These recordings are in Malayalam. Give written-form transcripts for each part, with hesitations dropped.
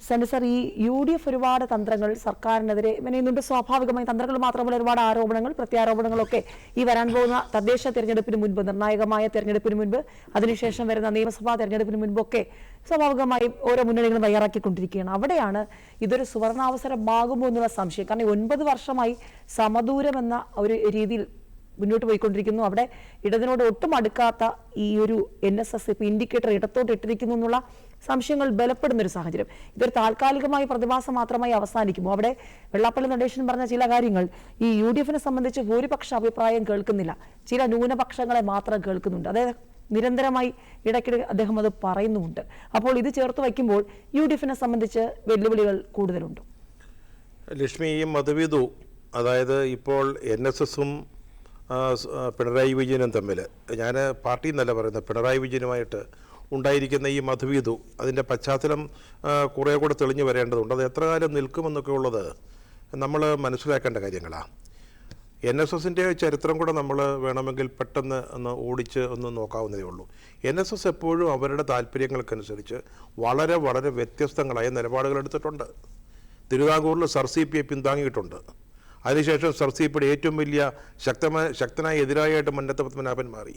സർ, ഈ UDF ഒരുപാട് തന്ത്രങ്ങൾ സർക്കാരിനെതിരെ മെനയുന്നുണ്ട്. സ്വാഭാവികമായി തന്ത്രങ്ങൾ മാത്രമല്ല, ഒരുപാട് ആരോപണങ്ങൾ, പ്രത്യാരോപണങ്ങളൊക്കെ ഈ വരാൻ പോകുന്ന തദ്ദേശ തെരഞ്ഞെടുപ്പിന് മുൻപ്, നിർണായകമായ തെരഞ്ഞെടുപ്പിന് മുൻപ്, അതിനുശേഷം വരുന്ന നിയമസഭാ തെരഞ്ഞെടുപ്പിന് മുൻപൊക്കെ സ്വാഭാവികമായും ഓരോ മുന്നണികളും തയ്യാറാക്കിക്കൊണ്ടിരിക്കുകയാണ്. അവിടെയാണ് ഇതൊരു സുവർണാവസരമാകുമോ എന്നുള്ള സംശയം. കാരണം 9 വർഷമായി സമദൂരം എന്ന ഒരു രീതിയിൽ മുന്നോട്ട് പോയിക്കൊണ്ടിരിക്കുന്നു. അവിടെ ഇടതിനോട് ഒട്ടും അടുക്കാത്ത ഈ ഒരു NSS ഇപ്പൊ ഇൻഡിക്കേറ്റർ ഇടത്തോട്ട് ഇട്ടിരിക്കുന്നു എന്നുള്ള സംശയങ്ങൾ ബലപ്പെടുന്ന ഒരു സാഹചര്യം. ഇതൊരു താൽക്കാലികമായ പ്രതിഭാസം മാത്രമായി അവസാനിക്കുമോ? അവിടെ വെള്ളാപ്പള്ളി നടേശൻ പറഞ്ഞ ചില കാര്യങ്ങൾ ഈ UDF-നെ സംബന്ധിച്ച് ഭൂരിപക്ഷ അഭിപ്രായം കേൾക്കുന്നില്ല, ചില ന്യൂനപക്ഷങ്ങളെ മാത്രം കേൾക്കുന്നുണ്ട്. അതായത് നിരന്തരമായി ഇടയ്ക്കിടെ അദ്ദേഹം അത് പറയുന്നുമുണ്ട്. അപ്പോൾ ഇത് ചേർത്ത് വയ്ക്കുമ്പോൾ UDF-നെ സംബന്ധിച്ച് വെല്ലുവിളികൾ കൂടുതലുണ്ട്. ലക്ഷ്മി, ഈ മധുവിധു, അതായത് ഇപ്പോൾ NSS-ഉം പിണറായി വിജയനും തമ്മിൽ, ഞാൻ പാർട്ടി എന്നല്ല പറയുന്നത്, പിണറായി വിജയനുമായിട്ട് ഉണ്ടായിരിക്കുന്ന ഈ മധുവിധു, അതിൻ്റെ പശ്ചാത്തലം കുറേ കൂടെ തെളിഞ്ഞു വരേണ്ടതുണ്ട്. അത് എത്ര കാലം നിൽക്കുമെന്നൊക്കെ ഉള്ളത് നമ്മൾ മനസ്സിലാക്കേണ്ട കാര്യങ്ങളാണ്. NSS-ൻ്റെ ചരിത്രം കൂടെ നമ്മൾ വേണമെങ്കിൽ പെട്ടെന്ന് ഒന്ന് നോക്കാവുന്നതേ ഉള്ളൂ. NSS എപ്പോഴും അവരുടെ താല്പര്യങ്ങൾക്കനുസരിച്ച് വളരെ വളരെ വ്യത്യസ്തങ്ങളായ നിലപാടുകൾ എടുത്തിട്ടുണ്ട്. തിരുവിതാംകൂറിൽ സർ CP-യെ പിന്താങ്ങിയിട്ടുണ്ട്. അതിനുശേഷം സർ CP-യുടെ ഏറ്റവും വലിയ ശക്തനായ എതിരായിട്ട് മന്നത്ത് പത്മനാഭൻ മാറി.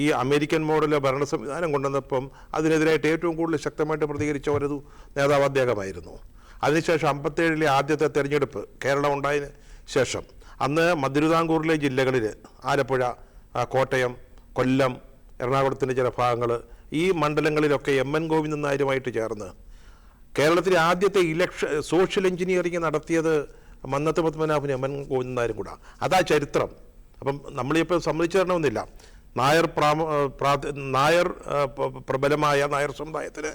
ഈ അമേരിക്കൻ മോഡല് ഭരണ സംവിധാനം കൊണ്ടുവന്നപ്പം അതിനെതിരായിട്ട് ഏറ്റവും കൂടുതൽ ശക്തമായിട്ട് പ്രതികരിച്ച ഒരു നേതാവ് അദ്ദേഹമായിരുന്നു. അതിനുശേഷം 57-ലെ ആദ്യത്തെ തെരഞ്ഞെടുപ്പ് കേരളം ഉണ്ടായതിന് ശേഷം അന്ന് തിരുവിതാംകൂറിലെ ജില്ലകളിൽ ആലപ്പുഴ, കോട്ടയം, കൊല്ലം, എറണാകുളത്തിൻ്റെ ചില ഭാഗങ്ങൾ, ഈ മണ്ഡലങ്ങളിലൊക്കെ MN ഗോവിന്ദൻ നായരുമായിട്ട് ചേർന്ന് കേരളത്തിലെ ആദ്യത്തെ സോഷ്യൽ എഞ്ചിനീയറിംഗ് നടത്തിയത് മന്നത്ത് പത്മനാഭനും MN ഗോവിന്ദൻ നായരും കൂടെ. അതാ ചരിത്രം. അപ്പം നമ്മളിപ്പോൾ സമ്മതിച്ചു തരണമെന്നില്ല. നായർ പ്രബലമായ നായർ സമുദായത്തിന്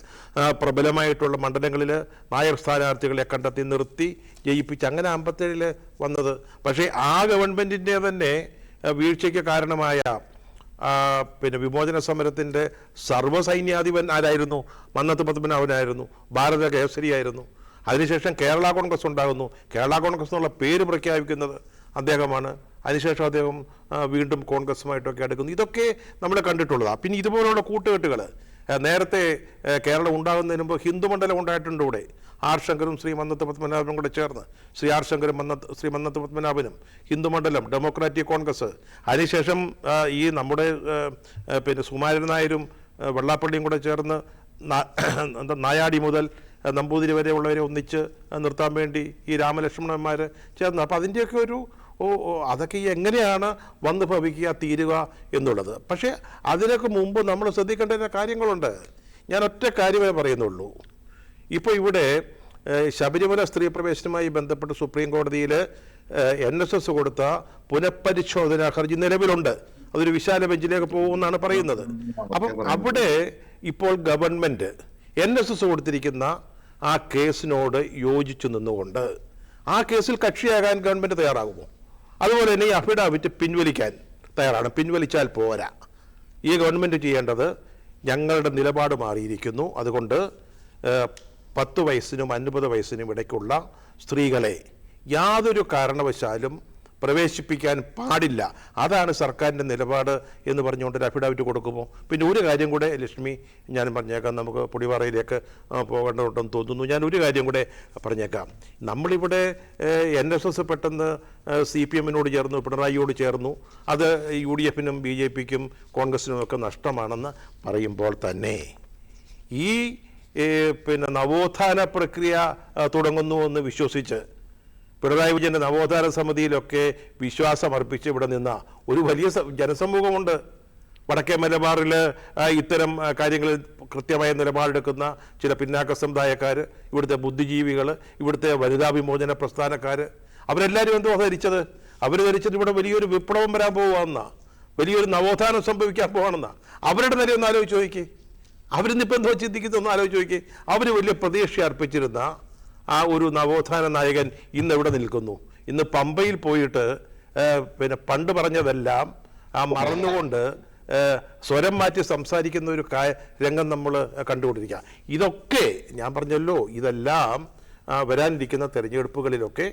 പ്രബലമായിട്ടുള്ള മണ്ഡലങ്ങളിൽ നായർ സ്ഥാനാർത്ഥികളെ കണ്ടെത്തി നിർത്തി ജയിപ്പിച്ച് അങ്ങനെ 57-ൽ വന്നത്. പക്ഷേ ആ ഗവൺമെൻറ്റിൻ്റെ തന്നെ വീഴ്ചയ്ക്ക് കാരണമായ വിമോചന സമരത്തിൻ്റെ സർവ്വസൈന്യാധിപൻ ആരായിരുന്നു? മന്നത്ത് പത്മനാഭനായിരുന്നു. ഭാരത കേസരിയായിരുന്നു. അതിനുശേഷം കേരള കോൺഗ്രസ് ഉണ്ടാകുന്നു. കേരള കോൺഗ്രസ് എന്നുള്ള പേര് പ്രഖ്യാപിക്കുന്നത് അദ്ദേഹമാണ്. അതിനുശേഷം അദ്ദേഹം വീണ്ടും കോൺഗ്രസുമായിട്ടൊക്കെ അടുക്കുന്നു. ഇതൊക്കെ നമ്മൾ കണ്ടിട്ടുള്ളതാണ്. പിന്നെ ഇതുപോലുള്ള കൂട്ടുകെട്ടുകൾ നേരത്തെ കേരളം ഉണ്ടാകുന്നതിന് മുമ്പ് ഹിന്ദുമണ്ഡലം ഉണ്ടായിട്ടുണ്ട്. ഇവിടെ ആർ ശങ്കരും ശ്രീ മന്നത്ത് പത്മനാഭനും കൂടെ ചേർന്ന്, ശ്രീ ആർ ശങ്കരും ശ്രീ മന്നത്ത് പത്മനാഭനും ഹിന്ദുമണ്ഡലം, ഡെമോക്രാറ്റിക് കോൺഗ്രസ്. അതിനുശേഷം ഈ നമ്മുടെ സുകുമാരൻ നായരും വെള്ളാപ്പള്ളിയും കൂടെ ചേർന്ന് നായാടി മുതൽ നമ്പൂതിരി വരെ ഉള്ളവരെ ഒന്നിച്ച് നിർത്താൻ വേണ്ടി ഈ രാമലക്ഷ്മണന്മാർ ചേർന്ന്. അപ്പോൾ അതിൻ്റെയൊക്കെ ഒരു അതൊക്കെ എങ്ങനെയാണ് വന്ന് ഭവിക്കുക, തീരുക എന്നുള്ളത്. പക്ഷേ അതിനൊക്കെ മുമ്പ് നമ്മൾ ശ്രദ്ധിക്കേണ്ട കാര്യങ്ങളുണ്ട്. ഞാൻ ഒറ്റ കാര്യമേ പറയുന്നുള്ളൂ. ഇപ്പോൾ ഇവിടെ ശബരിമല സ്ത്രീ പ്രവേശനവുമായി ബന്ധപ്പെട്ട് സുപ്രീം കോടതിയിൽ NSS കൊടുത്ത പുനഃപരിശോധനാ ഹർജി നിലവിലുണ്ട്. അതൊരു വിശാല ബെഞ്ചിലേക്ക് പോകുമെന്നാണ് പറയുന്നത്. അപ്പം അവിടെ ഇപ്പോൾ ഗവൺമെൻറ് NSS കൊടുത്തിരിക്കുന്ന ആ കേസിനോട് യോജിച്ചു നിന്നുകൊണ്ട് ആ കേസിൽ കക്ഷിയാകാൻ ഗവൺമെൻറ് തയ്യാറാകുമോ? അതുപോലെ തന്നെ ഈ അഫിഡാവിറ്റ് പിൻവലിക്കാൻ തയ്യാറാണ്. പിൻവലിച്ചാൽ പോരാ. ഈ ഗവൺമെൻറ് ചെയ്യേണ്ടത്, ഞങ്ങളുടെ നിലപാട് മാറിയിരിക്കുന്നു, അതുകൊണ്ട് 10 വയസ്സിനും 50 വയസ്സിനും ഇടയ്ക്കുള്ള സ്ത്രീകളെ യാതൊരു കാരണവശാലും പ്രവേശിപ്പിക്കാൻ പാടില്ല, അതാണ് സർക്കാരിൻ്റെ നിലപാട് എന്ന് പറഞ്ഞുകൊണ്ട് ഒരു അഫിഡാവിറ്റ് കൊടുക്കുമോ? പിന്നെ ഒരു കാര്യം കൂടെ ലക്ഷ്മി ഞാൻ പറഞ്ഞേക്കാം, നമുക്ക് പൊടിപാറയിലേക്ക് പോകേണ്ടതുണ്ടെന്ന് തോന്നുന്നു. ഞാൻ ഒരു കാര്യം കൂടെ പറഞ്ഞേക്കാം. നമ്മളിവിടെ NSS പെട്ടെന്ന് CPM-നോട് ചേർന്നു, പിണറായിയോട് ചേർന്നു. അത് UDF-നും BJP-ക്കും കോൺഗ്രസിനും ഒക്കെ നഷ്ടമാണെന്ന് പറയുമ്പോൾ തന്നെ ഈ നവോത്ഥാന പ്രക്രിയ തുടങ്ങുന്നു എന്ന് വിശ്വസിച്ച് പിണറായി വിജയൻ്റെ നവോത്ഥാന സമിതിയിലൊക്കെ വിശ്വാസമർപ്പിച്ച് ഇവിടെ നിന്ന ഒരു വലിയ ജനസമൂഹമുണ്ട്. വടക്കേ മലബാറിൽ ഇത്തരം കാര്യങ്ങളിൽ കൃത്യമായ നിലപാടെടുക്കുന്ന ചില പിന്നാക്ക സമുദായക്കാർ, ഇവിടുത്തെ ബുദ്ധിജീവികൾ, ഇവിടുത്തെ വനിതാ വിമോചന പ്രസ്ഥാനക്കാർ, അവരെല്ലാവരും എന്തോ ധരിച്ചത്? അവർ ധരിച്ചത് ഇവിടെ വലിയൊരു വിപ്ലവം വരാൻ പോകുകയെന്നാ, വലിയൊരു നവോത്ഥാനം സംഭവിക്കാൻ പോകണമെന്നാ. അവരുടെ നില ഒന്ന് ആലോചിച്ച് നോക്കി. അവരിന്നിപ്പോൾ എന്തോ ചിന്തിക്കുന്നൊന്ന് ആലോചിച്ച് നോക്കി. അവർ വലിയ പ്രതീക്ഷ അർപ്പിച്ചിരുന്ന ആ ഒരു നവോത്ഥാന നായകൻ ഇന്ന് എവിടെ നിൽക്കുന്നു? ഇന്ന് പമ്പയിൽ പോയിട്ട് പണ്ട് പറഞ്ഞതെല്ലാം മറന്നുകൊണ്ട് സ്വരം മാറ്റി സംസാരിക്കുന്ന ഒരു രംഗം നമ്മൾ കണ്ടുകൊണ്ടിരിക്കുക. ഇതൊക്കെ ഞാൻ പറഞ്ഞല്ലോ, ഇതെല്ലാം വരാനിരിക്കുന്ന തെരഞ്ഞെടുപ്പുകളിലൊക്കെ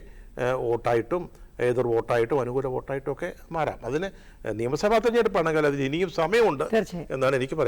വോട്ടായിട്ടും എതിർ വോട്ടായിട്ടും അനുകൂല വോട്ടായിട്ടും ഒക്കെ മാറാം. അതിന് നിയമസഭാ തെരഞ്ഞെടുപ്പാണെങ്കിൽ അതിന് ഇനിയും സമയമുണ്ട് എന്നാണ് എനിക്ക് പറയുന്നത്.